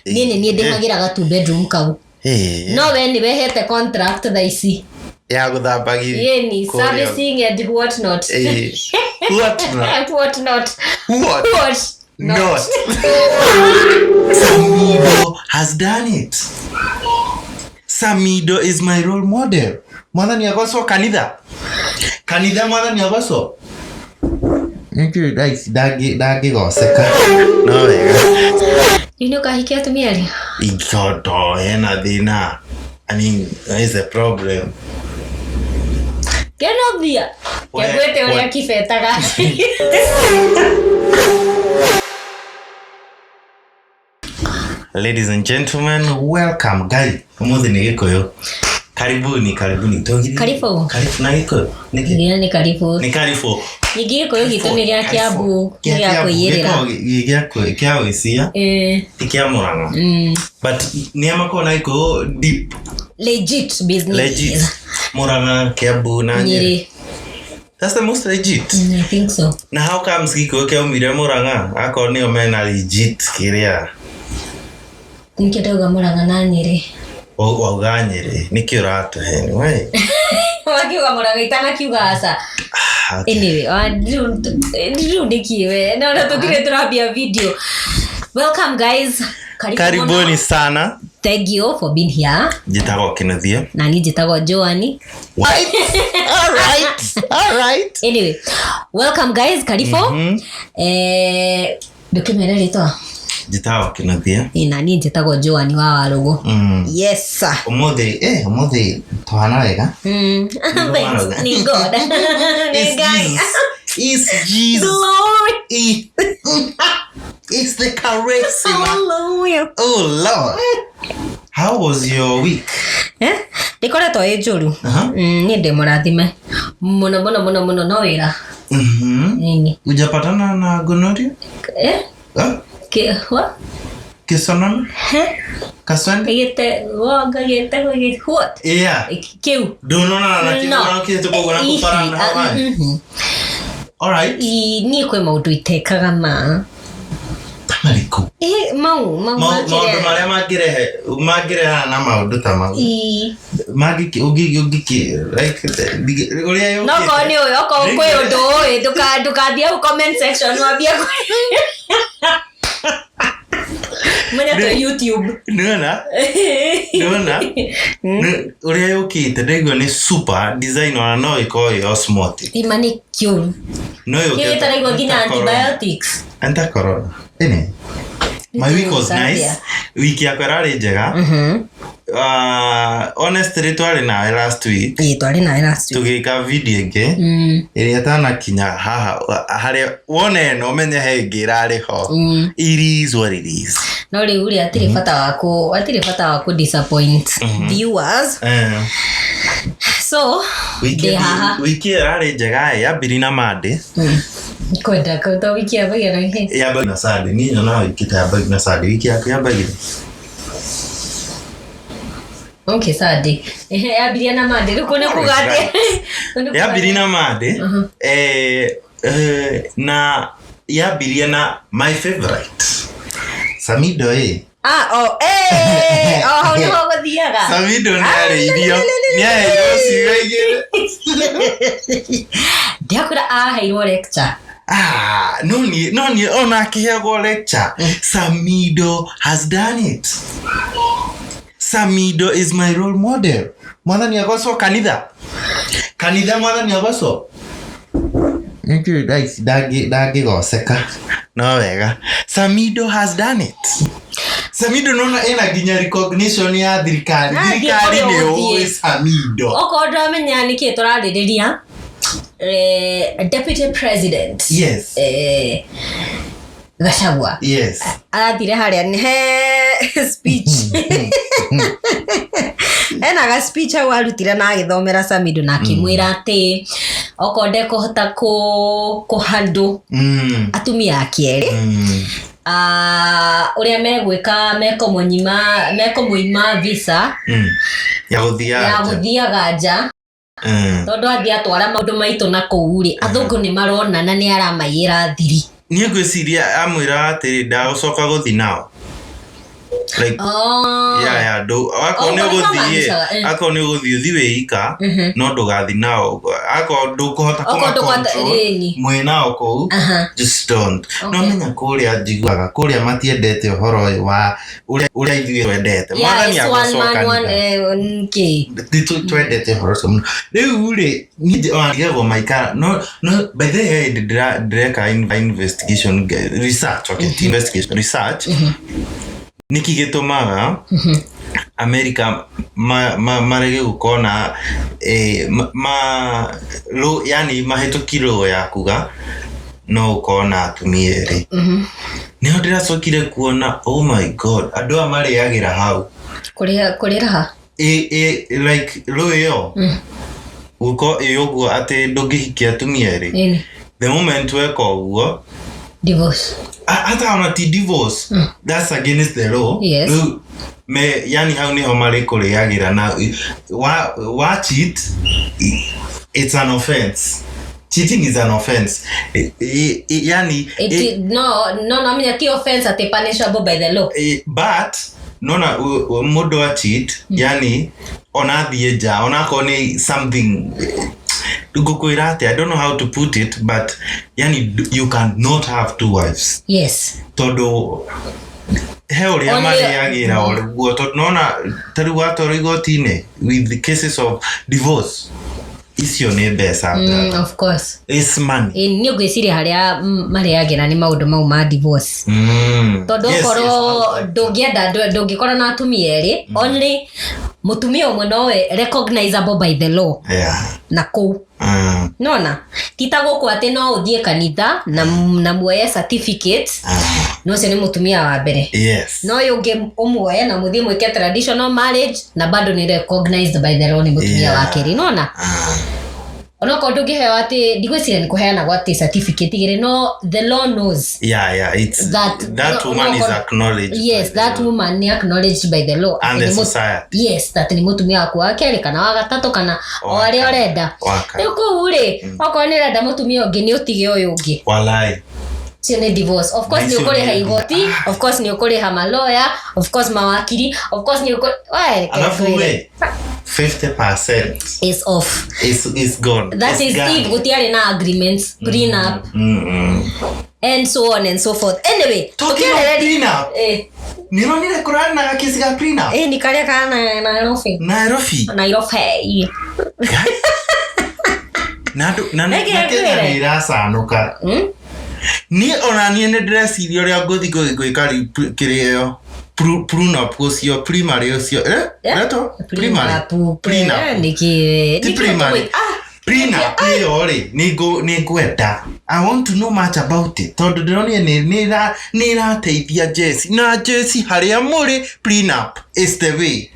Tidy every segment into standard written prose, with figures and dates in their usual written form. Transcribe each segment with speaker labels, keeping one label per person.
Speaker 1: Nini ndingagira ga 2 bedroom kau. No we ni wehete contract tha ici.
Speaker 2: Ya guthambagi.
Speaker 1: Yeni servicing and what not. What not.
Speaker 2: Samidoh has done it. Samidoh is my role model. Mwana ni agoso kanitha mwana ni agoso. Niki dagi goseka. No wega.
Speaker 1: Nino kahikia tumiari.
Speaker 2: Igodo ena thina. I mean, there is a problem.
Speaker 1: Kenobia. Kegwete oria kifetaga.
Speaker 2: Ladies and gentlemen, welcome guys. Umuthi ni Gikuyu. Karibuni.
Speaker 1: Karibu
Speaker 2: na Gikuyu.
Speaker 1: Ni karibu. Ni Gikuyu gitumi gya Kiambu gya kuyirira.
Speaker 2: Gya wisia. Ti kya Murang'a. But ni amako na iko deep.
Speaker 1: Legit business.
Speaker 2: Legit. Murang'a, Kiambu na Nyeri. That's the most legit.
Speaker 1: I think so.
Speaker 2: Na how comes Gikuyu kya umire Murang'a? Ako ni omena legit kiria.
Speaker 1: Nikitoga Murang'a na Nyeri.
Speaker 2: Wauga Nyeri. Niki uratu heni we.
Speaker 1: Wakiuga Murang'a itana kiuga asa. Anyway, nikiwe. Naona tukire turabia video. Welcome guys.
Speaker 2: Karibuni sana.
Speaker 1: Thank you for being here.
Speaker 2: Jitago Kinathia.
Speaker 1: Nani jitago Joani.
Speaker 2: All right.
Speaker 1: Anyway, welcome guys. Karibu. Dokumenta lito.
Speaker 2: Jitago Kinathia.
Speaker 1: Nani jitago Joani wa Warugo. Yes sir.
Speaker 2: Umuthi tuhana wega.
Speaker 1: Thanks. Ni God. Ni guy.
Speaker 2: Is Jesus.
Speaker 1: Glory.
Speaker 2: It's the charisma.
Speaker 1: Hallelujah.
Speaker 2: Oh Lord. How was your week?
Speaker 1: Ndikora to ejuru. Ni ndemurathime. Muno no wira. Nini?
Speaker 2: Ujapatana na gonorrhea?
Speaker 1: What?
Speaker 2: Kisonona? Kaswende?
Speaker 1: Gete what?
Speaker 2: Yeah.
Speaker 1: Kiu.
Speaker 2: Dunona na kiu tuko gona kuparana hawa. All right.
Speaker 1: Ni kwe maudu itekaga ma.
Speaker 2: Mariko.
Speaker 1: Mau
Speaker 2: maria magireha na maudu ta mau. Magiki ugiki like uria yo.
Speaker 1: No ko ni uyo ko kwe undu dukathia comment section wabia ko. Mwana to YouTube.
Speaker 2: Nuna. Uria yukite ndego ni super design ona no iko yo smart.
Speaker 1: Imani cure.
Speaker 2: No yo.
Speaker 1: Kile taraigo gina antibiotics.
Speaker 2: Anta corona. My week was nice. Wiki yako rari njega. Honestly twari na last week.
Speaker 1: Twari na last week.
Speaker 2: Tugika video inge. Iria tana kinya haha hare wone no menye henge rari ho. It is what it is.
Speaker 1: No ri uri atire fata wako disappoint viewers. So
Speaker 2: wiki rari njega ya birina made.
Speaker 1: Kwenda kwa wiki ya bagira he.
Speaker 2: Ya bagira sade ni na wiki ta bagira sade wiki ya bagira.
Speaker 1: Okay sade. Ya birina made rukone kugate.
Speaker 2: Ya birina made. Na ya birina my favorite. Samidoh
Speaker 1: no gothiaga.
Speaker 2: Samidoh ni irio. Ni sigaigire.
Speaker 1: Ndiakura heirwo lecture.
Speaker 2: No ni ona kihego lecture. Samidoh has done it. Samidoh is my role model. Mwana ni agoso kanitha mwana ni agoso. Niki dagi goseka. No wega. Samidoh has done it. Samidoh nona ena ginya recognition ya thirikari. Thirikari ni o Samidoh.
Speaker 1: Okodo menya niki turaririria. Deputy President.
Speaker 2: Yes.
Speaker 1: Gachagua.
Speaker 2: Yes.
Speaker 1: Athire haria ni speech. Ena ga speech warutire na agithomera Samidoh na kimwira ati okonde kuhota kuhandu atumia akieri. Uria megwika mekomuima visa
Speaker 2: ya guthia
Speaker 1: ganja. Tondu athia twara maundu maitu na kuuri athungu ni marona na ni aramayira thiri.
Speaker 2: Ni ngwiciria amwira ati ndagucoka guthi nao. like yeah do ako ne gothi thiwe ika no ndugathi nao ako ndukuhota control mwena oko just don't no menya kuria jiguaga kuria matiendete uhoro wa uria ithuĩ twendete mwathani agocoka twendete uhoro so rĩu rĩ ndigego maikara no by the way direka investigation research investigation research niki gitumaga America marege gukona yani mahetukiro ya kuga no ukona atumia ri niho ndiracokire kuona oh my god andu amariagira hau
Speaker 1: kurira ha
Speaker 2: like royo uko yogo ate ndogihikia atumia ri the moment weko uguo
Speaker 1: divorce
Speaker 2: hata ona ti divorce that's against the law
Speaker 1: yes.
Speaker 2: Yani hau niho marikuriagira na wa cheat it's an offense. Cheating is an offense. Yani
Speaker 1: no mean the offense at punishable by the law.
Speaker 2: But na mundu wa cheat yani ona thieja ona kone something I don't know how to put it, but yani you cannot have two wives.
Speaker 1: Yes.
Speaker 2: Todo hell ya mali yagira orugo to nona tari wato rigotine with the cases of divorce. Is your neighbor
Speaker 1: of course.
Speaker 2: It's money.
Speaker 1: Ni gwiciria haria mari yagira ni maundu mau ma divorce. Todo koro ndungikora na atumia eri only mutumia umwe nowe recognizable by the law.
Speaker 2: Yeah.
Speaker 1: Na ko nona titago kwa ate no uthie kanitha na muoye certificate no se ni mutumia wa mbere.
Speaker 2: Yes.
Speaker 1: No yunge umuoye na muthie mwike traditional marriage na bado ni recognized by the law ni mutumia wa keri nona ono ko ndugihe ati ndigwiciria ni kuheana gwati certificate gire no the law knows
Speaker 2: it's that woman is acknowledged.
Speaker 1: Yes, that woman is acknowledged by the law
Speaker 2: and the society.
Speaker 1: Yes, that ni mutumia waku wa keri kana wa gatatu kana o ari orenda uko ure okone renda mutumia ungi ni utige uyu ungi
Speaker 2: walai
Speaker 1: sio ni divorce. Of course ni ukore haigoti, of course ni ukore ha lawyer, of course mawakili, of course ni ukore
Speaker 2: alafu 50%
Speaker 1: is off.
Speaker 2: Is gone.
Speaker 1: That is if gutiare na agreements, prenup, and so on and so forth. Anyway,
Speaker 2: talking about prenup. Nino nile kurana na kesi ga prenup.
Speaker 1: Ni kale kana Nairobi.
Speaker 2: na nirasa nuka. Ni ona ni ne dress irio ria ngothi gwika kireo prenup ucio primary ucio reto prenup
Speaker 1: niki
Speaker 2: primary prenup yori ni gwenda I want to know much about it tondu ndĩronire ni rateithia Jesse na Jesse haria muri prenup is the way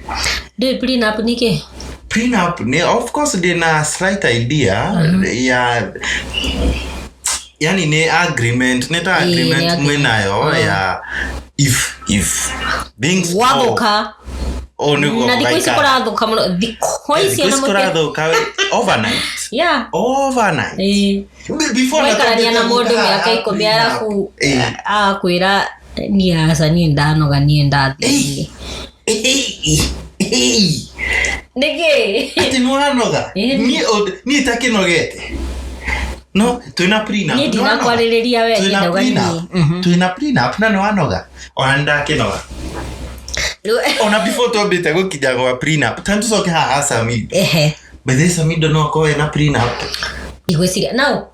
Speaker 1: the prenup niki
Speaker 2: prenup ni of course dina slight idea ya yani ni agreement neta agreement mwenayo ya if things
Speaker 1: wagoka
Speaker 2: onigo
Speaker 1: na dikoisi korathuka muno dikoisi na
Speaker 2: murathuka overnight overnight before
Speaker 1: na mundu miaka 10 alafu akwira ni asa ni ndanoga ni ndathi nige
Speaker 2: ati nwanoga ni takinogete no tuina prenup
Speaker 1: ni dina kwaririria we ndoga ni
Speaker 2: tuina prenup na nwanoga onda kinoga ona before to bete go kijago wa prenup tantu soke ha Samidoh bede Samidoh no ko na prenup
Speaker 1: igwesiria now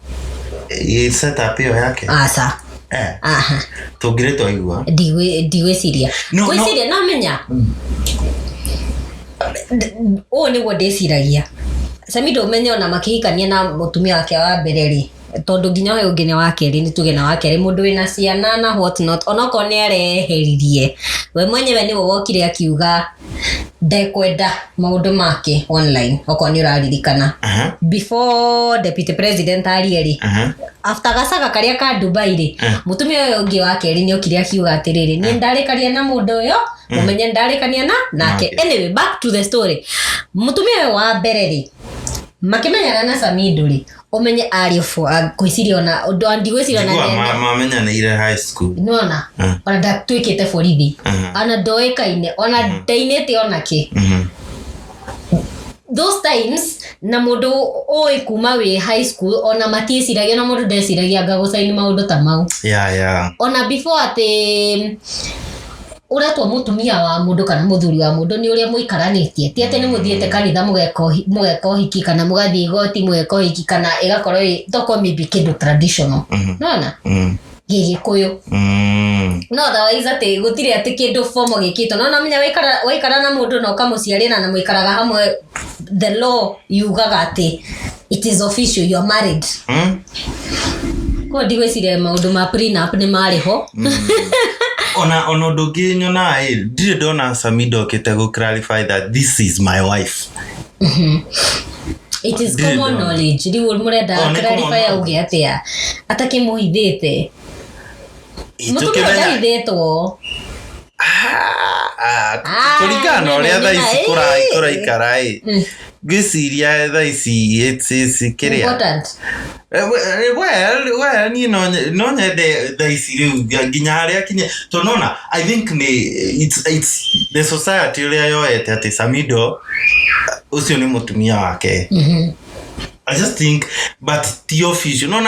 Speaker 2: setup yo yake
Speaker 1: asa
Speaker 2: tugire to igwa
Speaker 1: digwesiria gwesiria no menya o ni wodesiragia Samidoh menye ona makihikania na mutumia wake wa mbere ri tondu nginya we ungine wa keri ni tuge na wa keri mundu wina ciana na what not onako ni areheririe we mwenyewe ni wokire akiuga ndekwenda maundu make online oko ni uraririkana before deputy president arieri after gasaga karia ka Dubai ri mutumia we ungi wa keri ni okire akiuga atiriri ni ndarikaria na mundu uyo mumenye ndarikania nake anyway back to the story mutumia we wa mbere ri makimenyana na Samidoh ri umenye ari fo kwiciria ona undu andi gwiciria na
Speaker 2: mamenya na ile high school
Speaker 1: nona ona ndatuikite borithi ana ndoikaine ona ndainete ona ki those times na mundu oi kuma we high school ona matieciragia na mundu ndeciragia ngagucaini maundu ta mau ona before ati uratwa mutumia wa mundu kana muthuri wa mundu ni uria muikaranitie ti ati ni muthiete kanitha mugeka uhiki kana mugathie igoti mugeka uhiki kana igakorwo thoko maybe kindu traditional nona Gikuyu no otherwise ati gutire ati kindu formal gikito no menya waikara na mundu no kamuciarina na muikaraga hamwe the law yugaga ati it is official you are married ko ndigwiciria maundu ma prenup ni mariho
Speaker 2: ona nduginyo na ndire ndona Samidoh kitego clarify that this is my wife
Speaker 1: it is common knowledge riu murenda clarify auge atia atakimuhithite mutumia ndaithitwo
Speaker 2: kurigana uria tha ici kuraikara ngiciria tha ici it's kiria well ni no nyende tha ici riu nginya haria kinye to nona I think it's the society uria yoete ati Samidoh ucio ni mutumia wake I just think but the official no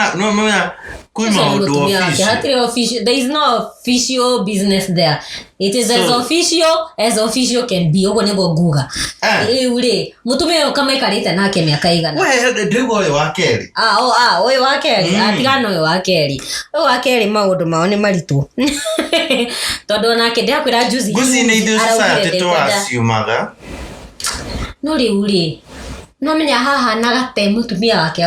Speaker 2: kui maundu
Speaker 1: official there is no official business there it is so, as official can be ugo nego nguga uri mutumia kama ikarite nake miaka igana
Speaker 2: we ndego oyo wakeri
Speaker 1: oyo wakeri atigana oyo wakeri maundu mao ni maritu tondu nake ndakwira juzi
Speaker 2: gusi ni ithu society to assumaga
Speaker 1: no uri no menya haha nagate mutumia wake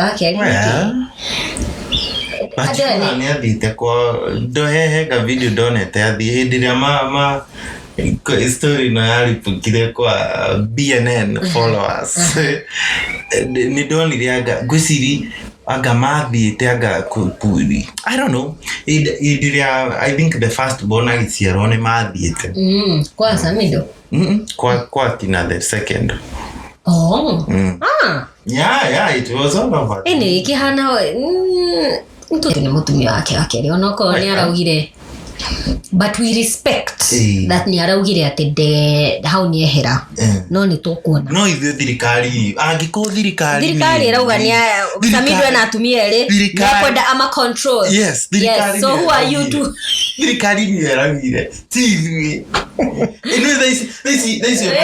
Speaker 2: Bachana ni athite kwa ndohehe video donete athi hindiria ma story na yaripukire kwa BNN followers ni donire aga gwiciri aga mathite aga kupuri I don't know I think the first born agiciarwo ni mathite
Speaker 1: kwa Samidoh
Speaker 2: kwa tina the second yeah it was all over
Speaker 1: ene ikihana mtu ni mutumia wake onoko ni araugire but we respect that ni araugire ati de how ni ehera no ni tukuona
Speaker 2: no ithu thirikari angiko thirikari
Speaker 1: irauga ni Samidoh na atumia eri yakwenda ama control
Speaker 2: yes
Speaker 1: so who are you to
Speaker 2: thirikari ni araugire tiwi ino this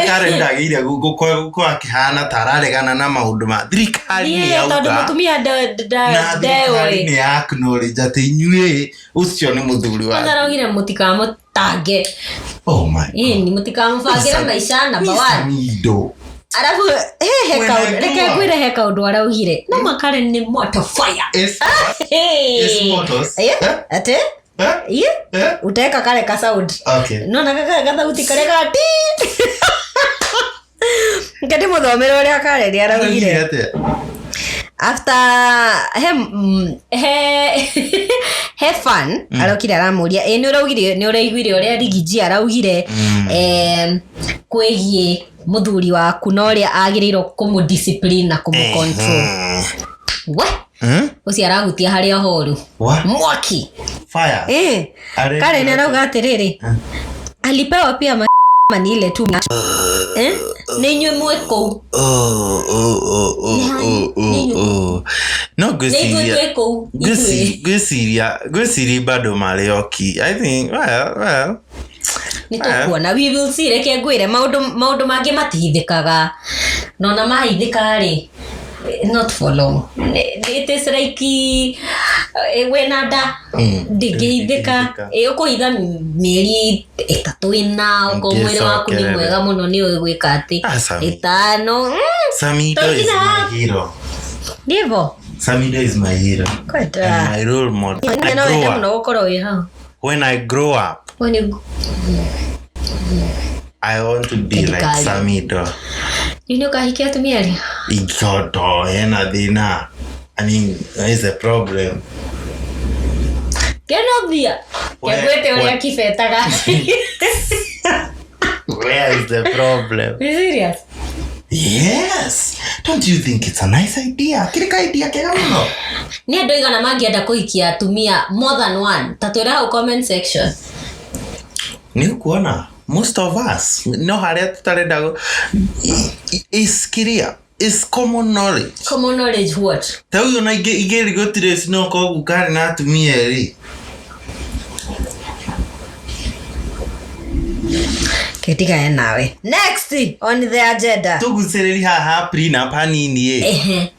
Speaker 2: Karen dagiria guko akihana tararegana na maundu ma thirikari ni auga
Speaker 1: tondu mutumia
Speaker 2: thirikari ni acknowledge ati inyue ucio ni muthuri wa
Speaker 1: araugire mutikamutange ni mutikamubangira maisha number 1
Speaker 2: Samidoh
Speaker 1: arabu reke ngwire he kaundu araugire no makare ni motor fire
Speaker 2: is motors
Speaker 1: ate uteka kale ka sound no na kaka sauti kale ka ti ngati muthomero ria kale ria araugire after he fun araukire aramuria ni uraugire ni uraiguire uria rigiji araugire kwegie muthuri waku no ria agirirwo kumu discipline na kumu control uci arahutia haria horu mwaki
Speaker 2: fire
Speaker 1: kare ni arauga atiriri alipewa pia mani ile tu ni nywe mweko
Speaker 2: no gwiciria bado marioki I think well
Speaker 1: ni tukuona we will see reke ngwire maundu mangi matihithikaga nona mahithika ri not for long it is like when ada digithika ukuhitha mieri 3 ina uko mwere waku ni mwega muno ni gwika ati 5
Speaker 2: Samidoh is my hero
Speaker 1: Divo
Speaker 2: Samidoh is my hero and my role model when I grow up I want to be like Samidoh
Speaker 1: you kahiki atumia ri
Speaker 2: igodo ena thina I mean there is a problem
Speaker 1: Kenobia kegwete uria kifetaga
Speaker 2: where is the problem
Speaker 1: serious
Speaker 2: yes Don't you think it's a nice idea? Kirika idea kega muno.
Speaker 1: Ni andu igana mangienda kuhikia atumia more than one. Tatwira hau comment section.
Speaker 2: Ni kuona most of us no haria tutarenda is clear. Is common knowledge.
Speaker 1: Common knowledge what?
Speaker 2: Tau yona igeri gotire sino ko gukari na atumia eri.
Speaker 1: Ketika ya nawe. Next on the agenda.
Speaker 2: Tugusereri haha prenup hanini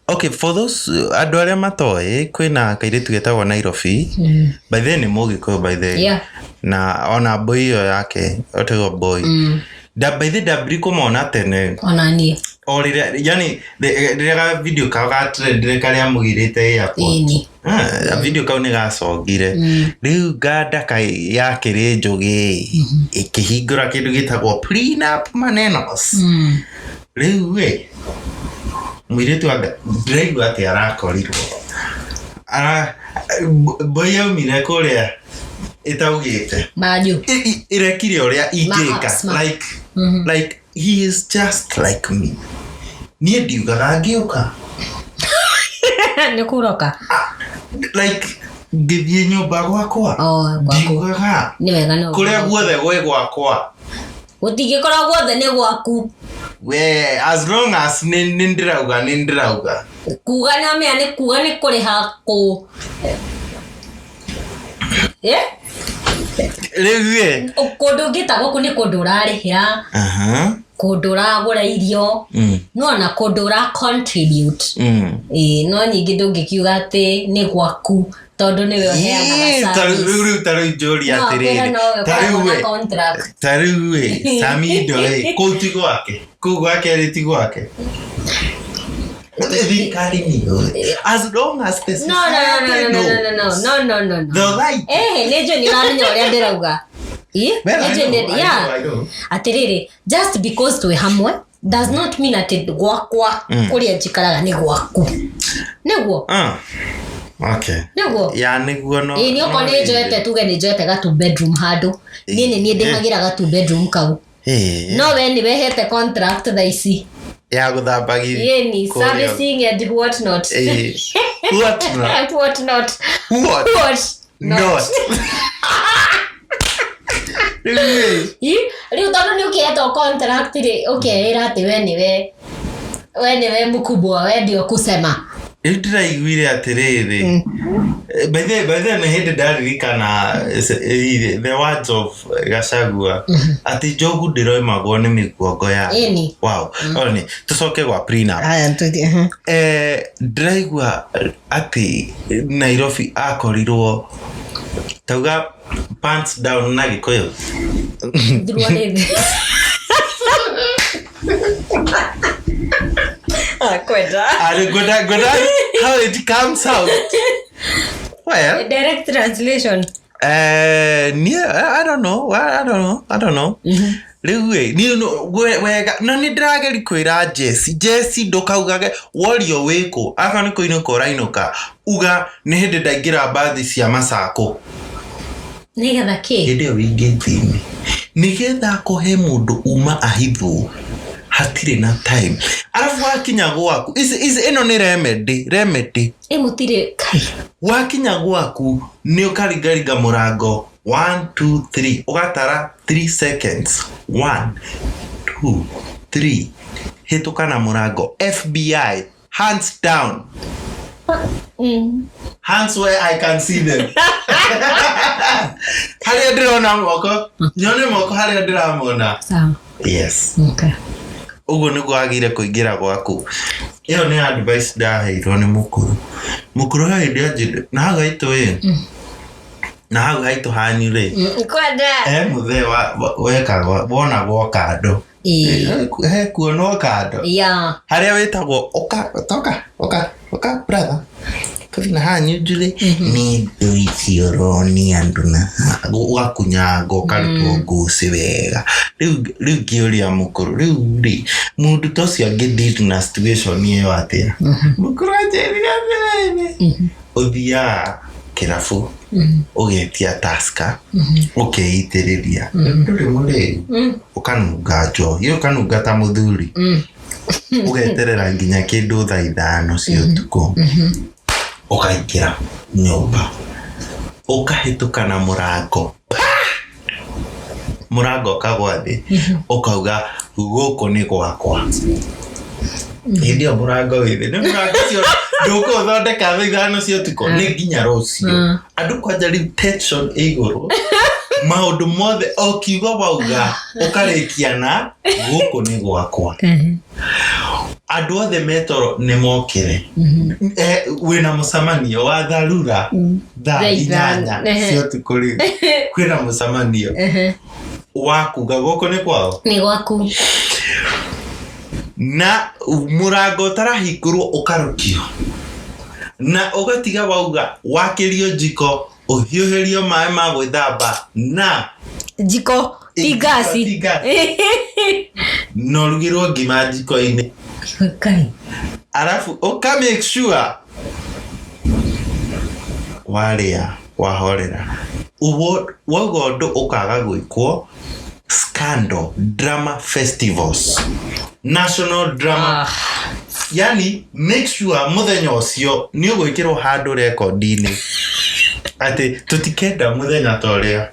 Speaker 2: okay, for those andu aria matoe kwina kairitu getagwo Nairobi. By the way, ni Mugikuyu by the way.
Speaker 1: Yeah.
Speaker 2: Na ona boy yo yake otego boy. Da by the dabri kumona tene.
Speaker 1: Onani.
Speaker 2: Orire yani the video ka trend karia mugirite yapo.
Speaker 1: Ini.
Speaker 2: Video kau ni gacongire. Riu gada kai yake ri njugi ikihingura kindu gitagwo prenup manenos. Riu we mwiretu aga drive ati arakorirwo. Boya umire kuria itaugite.
Speaker 1: Baju.
Speaker 2: Irekire uria ingika like he is just like me. Nie ndiugaga ngiuka.
Speaker 1: Ni kuroka.
Speaker 2: Like githie nyumba gwakwa. Ndiugaga.
Speaker 1: Ni wega no.
Speaker 2: Kuria guothe gwe gwakwa.
Speaker 1: Utigikora guothe ni gwaku.
Speaker 2: We as long as nindirauga.
Speaker 1: Kuga na me ani kuga ni kuriha ku.
Speaker 2: Rewe.
Speaker 1: Kondo gitagwo ku ni kondo urarihira. Kondo uragura irio. No na kondo ura contribute. No nyingi ndungikiuga ati ni gwaku tondu ni we heana service.
Speaker 2: Taru jori atiriri. Taru Samidoh kutigo wake. Kugo wake ritigo wake. As long as this
Speaker 1: no.
Speaker 2: The right.
Speaker 1: Nejo ni ranya uria ndirauga. Atiriri, just because tuwe hamwe does not mean ati gwakwa kuria njikaraga ni gwaku. Niguo.
Speaker 2: Okay.
Speaker 1: Niguo.
Speaker 2: Ya niguo no.
Speaker 1: Ni oko ni njoete tuge ni njoete ga 2 bedroom handu. Ni ndihagira ga 2 bedroom kau. No we ni wehete contract tha ici.
Speaker 2: Ya guthambagia.
Speaker 1: Ni servicing and what not.
Speaker 2: What not?
Speaker 1: What not?
Speaker 2: What not?
Speaker 1: Riu tondu ni ukietwo contract ri ukeira ati we niwe mkubwa we ndio kusema.
Speaker 2: Ndiraiguire atiriri. By the way, hende ndaririkana the words of Gachagua ati jogu ndiroimagwo ni miguongo ya. Wow. Oni tucoke gwa prenup. Ndiraigua ati Nairobi akorirwo tauga pants down na Gikuyu. Kwenda how it comes out. Well,
Speaker 1: direct translation.
Speaker 2: I don't know. Riwe ni wega no ni drageri kwira Jesse ndukaugage wario wiko aka ni koino korainoka uga ni hende ndaingira bathi cia macako
Speaker 1: nigetha ki
Speaker 2: hinde wingithini nigetha kohe mundu uma ahithu hatire na time arafu wakinya gwaku is eno ni remedy
Speaker 1: mutire kai
Speaker 2: wakinya gwaku ni ukarigariga murango 1 2 3 ugatara 3 seconds 1 2 3 hituka na murango FBI hands down. Hands where I can see them. Haria ndirona moko nyone moko haria ndiramona
Speaker 1: sawa.
Speaker 2: Yes.
Speaker 1: Okay.
Speaker 2: Ugo niguo agire kuingira gwaku. Iyo ni advice ndaheirwo ni mukuru hindi ajire na haga itu na haga itu hanyu ri
Speaker 1: kwenda
Speaker 2: muthe wekagwo wona gwo kando kuonwo kando haria witagwo oka brother kavina hanyu jure ni doicio roni anduna wakunyango karutwo nguci wega riu ngiuria mukuru riu ri mundu tocio angedeal na situation iyo atia mukuru ajeria mbere uthia kirafu ugetia taska ukeitiriria nduri muri ukanunga njo iyo kanunga ta muthuri ugeterera nginya kindu thaa 5 cia utuku ukaingira nyumba ukahituka na murango kagwa thi ukauga guku ni gwakwa ndio murango withi ni murango cio nduko thondeka thaa 5 cia utuku ni nginya rucio andu kwanja tension iguru maundu mothe okiuga wauga ukarikiana guku ni gwakwa andu othe metoro ni mokire wina musamanio wa dharura thaa 8 cia utuku kwina musamanio wakuga guku ni kwao
Speaker 1: ni gwaku
Speaker 2: na murango tarahingurwo ukarukio na ugatiga wauga wakirio jiko uhiuhirio maĩ ma gwĩthamba na
Speaker 1: jiko tigasi
Speaker 2: no rugirwo ngima jiko-inĩ arafu uka make sure waria wahorera wauga ũndũ ũkaga gwĩkwo scandal drama festivals national drama yani make sure muthenya ucio ni ugwikirwo handu record-ini ati tutikenda muthenya toria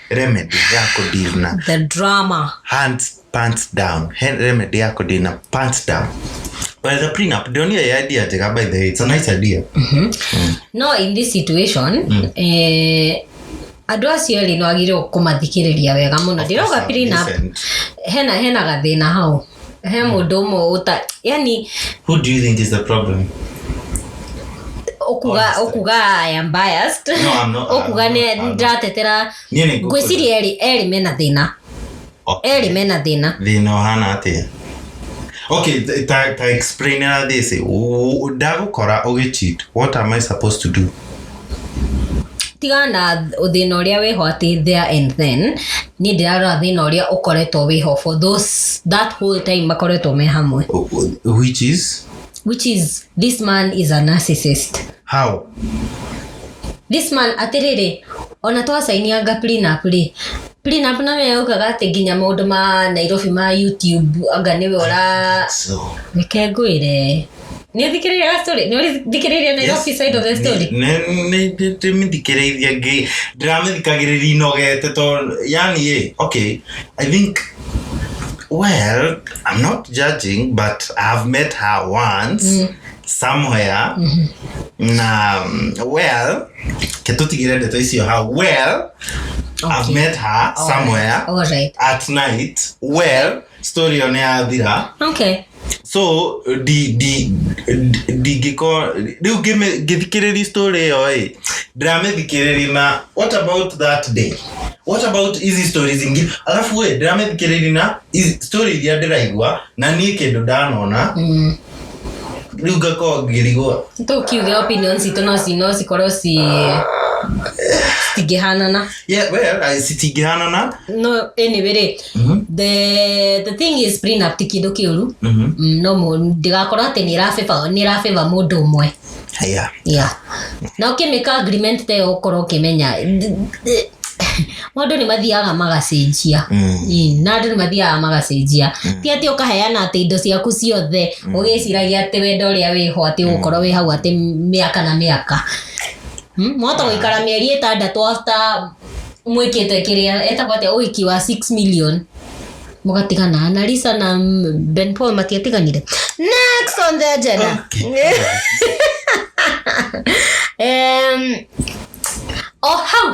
Speaker 2: remedy ya kudeal na
Speaker 1: the drama
Speaker 2: hands pants down remedy ya kudeal na pants down. Well, the prenup, don't you idea njega by the way, it's a nice idea.
Speaker 1: No, in this situation andu acio ri no agire kumathikiriria wega muno ndiroga prenup hena gathina hau he mundu mo uta yani
Speaker 2: who do you think is the problem?
Speaker 1: okuga I am biased.
Speaker 2: No, I'm not.
Speaker 1: Okuga ne ndatetera gwiciria eri mena thina. Eri mena thina.
Speaker 2: Thina hana atia. Okay, ta explain na this. Ndagukora ugicheat. What am I supposed to do?
Speaker 1: Tigana uthina uria wiho ati there and then ni ndirarora thina uria ukoretwo wiho for that whole time makoretwo me hamwe,
Speaker 2: which is
Speaker 1: this man is a narcissist.
Speaker 2: How?
Speaker 1: This man atiriri ona twasainianga prenup na me ukaga ati nginya maundu ma Nairobi ma YouTube anga niwe ora nikengwire ni thikiriria story ni thikiriria Nairobi side of the story
Speaker 2: ne thikiriria ngi ndramithikagiriria inogete to yani okay I think well I'm not judging but I've met her once somewhere na well ketutigire ndeto icio how well okay. I've met her somewhere
Speaker 1: right.
Speaker 2: At night well story on athira
Speaker 1: okay
Speaker 2: so giko riu githikiriria story yo ndramethikiriria na what about that day, what about easy stories ingi alafu ndramethikiriria na story iria ndiraigua na ni kindu ndanona riu ngako ngirigwa
Speaker 1: to kiuge opinions ito no sikoro stigehanana
Speaker 2: yeah well stigehanana
Speaker 1: no anyway the thing is prenup tikido kiuru no mo ndigakora ati ni rafeva mundu umwe yeah na ukimeka agreement te okoro kimenya mundu ni mathiaga magacenjia na andu ni mathiaga magacenjia ti ati ukaheana ati indo ciaku ciothe ugiciragia ati wendo uria wiho ati ukorwo wi hau ati miaka na miaka mwata guikara mieri 6 after mwikite kiria etagwo ati wiki wa 6 million mugatigana na Lisa na Ben Paul matiatiganire. Next on the agenda. Okay. How